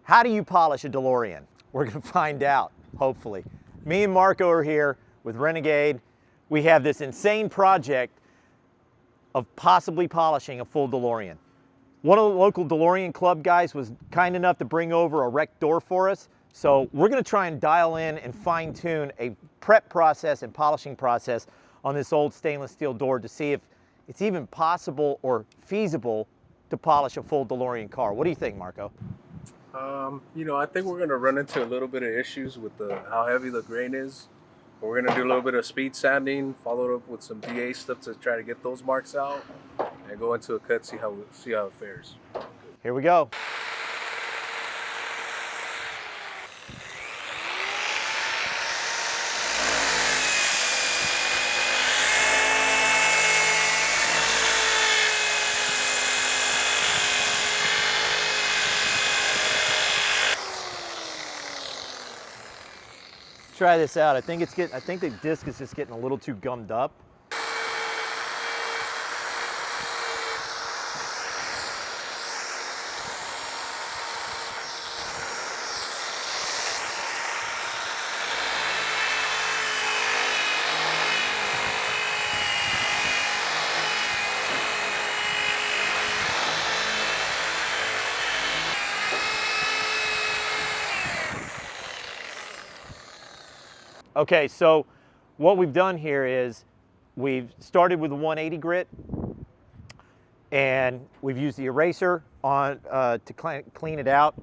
How do you polish a DeLorean? We're gonna find out, hopefully. Me and Marco are here with Renegade. We have this insane project of possibly polishing a full DeLorean. One of the local DeLorean club guys was kind enough to bring over a wrecked door for us. So we're gonna try and dial in and fine tune a prep process and polishing process on this old stainless steel door to see if it's even possible or feasible to polish a full DeLorean car. What do you think, Marco? You know, I think we're going to run into a little bit of issues with how heavy the grain is. But we're going to do a little bit of speed sanding, followed up with some DA stuff to try to get those marks out, and go into a cut, see how it fares. Here we go. Try this out. I think the disc is just getting a little too gummed up. Okay, so what we've done here is we've started with the 180 grit, and we've used the eraser on to clean it out.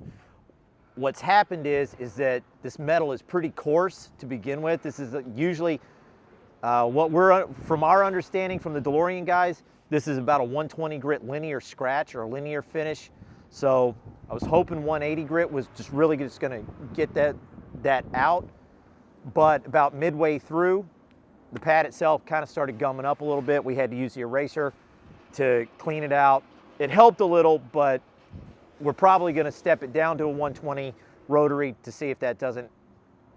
What's happened is that this metal is pretty coarse to begin with. This is usually from our understanding from the DeLorean guys, this is about a 120 grit linear scratch or a linear finish. So I was hoping 180 grit was just really just gonna get that out. But about midway through, the pad itself kind of started gumming up a little bit. We had to use the eraser to clean it out. It helped a little, but we're probably going to step it down to a 120 rotary to see if that doesn't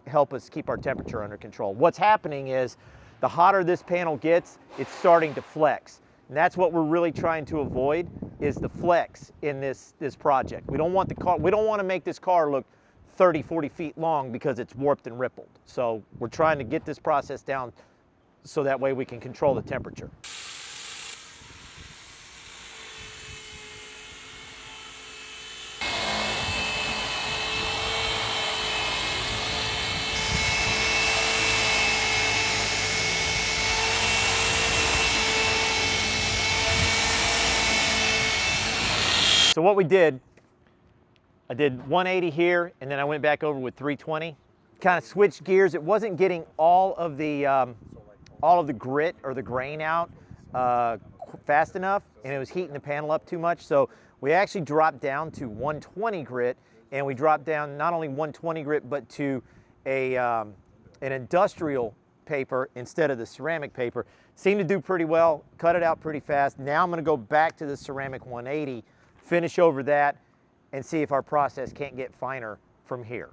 help us keep our temperature under control. What's happening is the hotter this panel gets, it's starting to flex. And that's what we're really trying to avoid, is the flex in this project. We don't want to make this car look 30, 40 feet long because it's warped and rippled. So we're trying to get this process down so that way we can control the temperature. So what we did, I did 180 here, and then I went back over with 320. Kind of switched gears. It wasn't getting all of the grit or the grain out fast enough, and it was heating the panel up too much. So we actually dropped down to 120 grit, and we dropped down not only 120 grit, but to an industrial paper instead of the ceramic paper. Seemed to do pretty well, cut it out pretty fast. Now I'm gonna go back to the ceramic 180, finish over that, and see if our process can't get finer from here.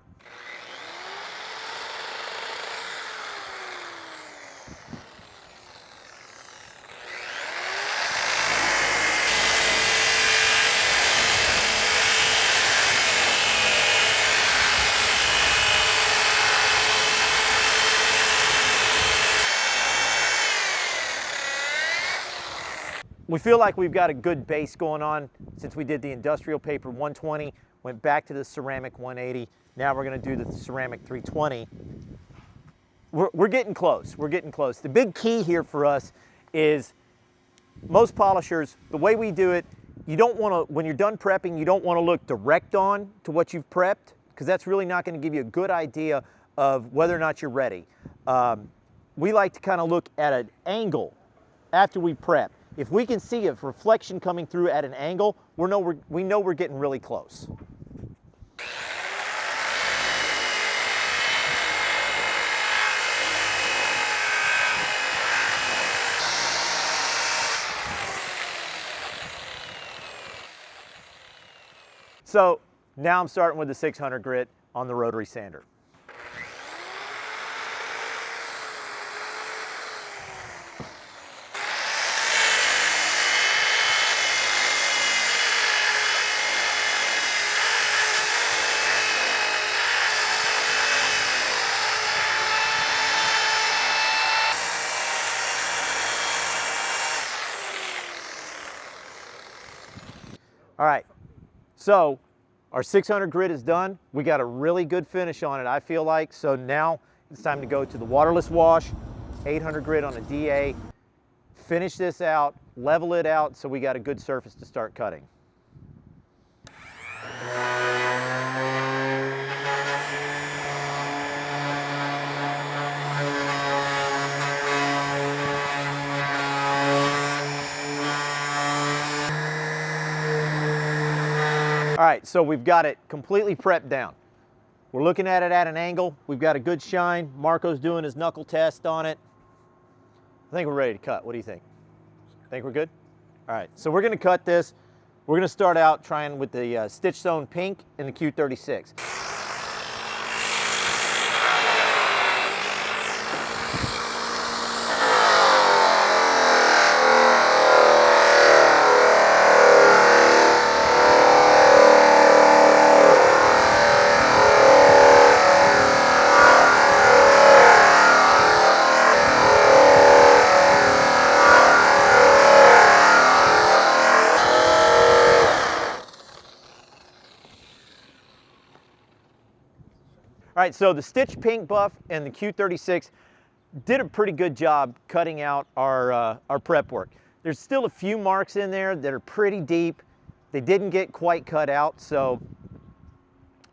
We feel like we've got a good base going on since we did the industrial paper 120, went back to the ceramic 180. Now we're going to do the ceramic 320. We're getting close. We're getting close. The big key here for us is most polishers, the way we do it, you don't want to, when you're done prepping, you don't want to look direct on to what you've prepped, because that's really not going to give you a good idea of whether or not you're ready. We like to kind of look at an angle after we prep. If we can see a reflection coming through at an angle, we know we're getting really close. So now I'm starting with the 600 grit on the rotary sander. So our 600 grit is done. We got a really good finish on it, I feel like. So now it's time to go to the waterless wash, 800 grit on a DA, finish this out, level it out so we got a good surface to start cutting. All right, so we've got it completely prepped down. We're looking at it at an angle. We've got a good shine. Marco's doing his knuckle test on it. I think we're ready to cut. What do you think? Think we're good? All right, so we're gonna cut this. We're gonna start out trying with the Stitch Zone Pink and the Q36. All right, so the Stitch Pink Buff and the Q36 did a pretty good job cutting out our prep work. There's still a few marks in there that are pretty deep. They didn't get quite cut out, so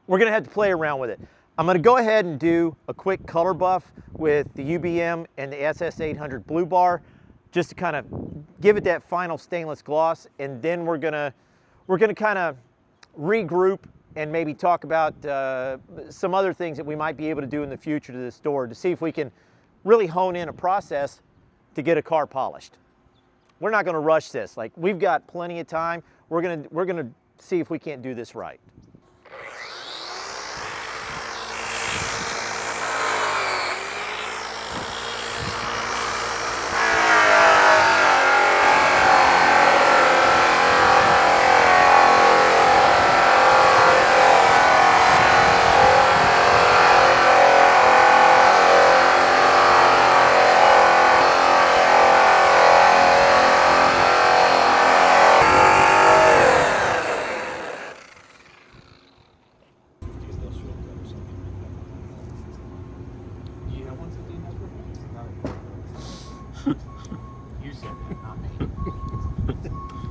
we're gonna have to play around with it. I'm gonna go ahead and do a quick color buff with the UBM and the SS800 Blue Bar, just to kind of give it that final stainless gloss, and then we're gonna kind of regroup and maybe talk about some other things that we might be able to do in the future to this door to see if we can really hone in a process to get a car polished. We're not gonna rush this. Like, we've got plenty of time. We're gonna see if we can't do this right.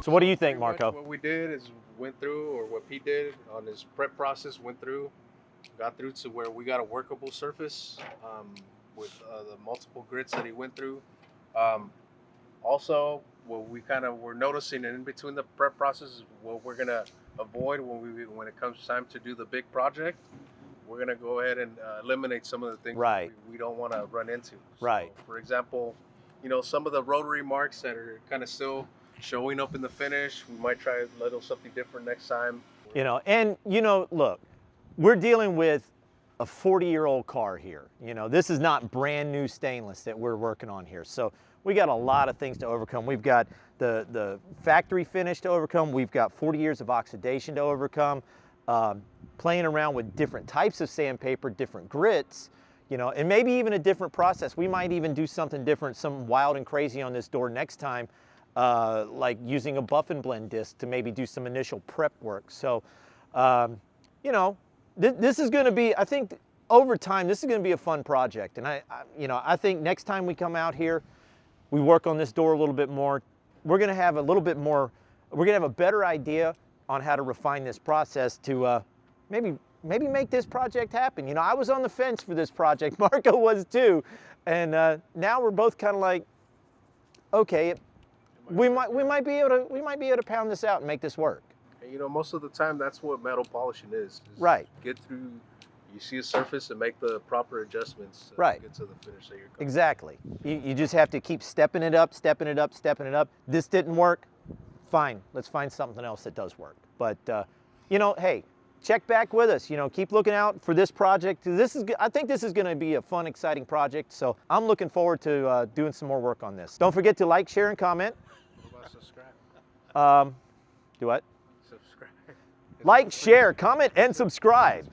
So what do you think, Marco? What we did is went through, or what Pete did on his prep process, got through to where we got a workable surface with the multiple grits that he went through. Also, what we kind of were noticing in between the prep process is what we're gonna avoid when it comes time to do the big project. We're gonna go ahead and eliminate some of the things we don't want to run into. Right. So, for example, some of the rotary marks that are kind of still showing up in the finish, we might try a little something different next time. Look, we're dealing with a 40-year-old car here. This is not brand new stainless that we're working on here. So we got a lot of things to overcome. We've got the factory finish to overcome. We've got 40 years of oxidation to overcome. Playing around with different types of sandpaper, different grits, and maybe even a different process. We might even do something different, some wild and crazy on this door next time. Like using a buff and blend disc to maybe do some initial prep work. So, this is going to be, I think, over time, this is going to be a fun project. And I think next time we come out here, we work on this door a little bit more. We're going to have a little bit more. We're going to have a better idea on how to refine this process to maybe make this project happen. I was on the fence for this project. Marco was too, and now we're both kind of like, okay. We might be able to pound this out and make this work. And most of the time that's what metal polishing is right. Get through, you see a surface and make the proper adjustments to get to the finish that you're going. Exactly. You just have to keep stepping it up, stepping it up, stepping it up. This didn't work. Fine. Let's find something else that does work. But hey, check back with us. Keep looking out for this project. I think this is going to be a fun, exciting project. So I'm looking forward to doing some more work on this. Don't forget to like, share, and comment. Subscribe. Do what? Subscribe. Like, share, comment, and subscribe.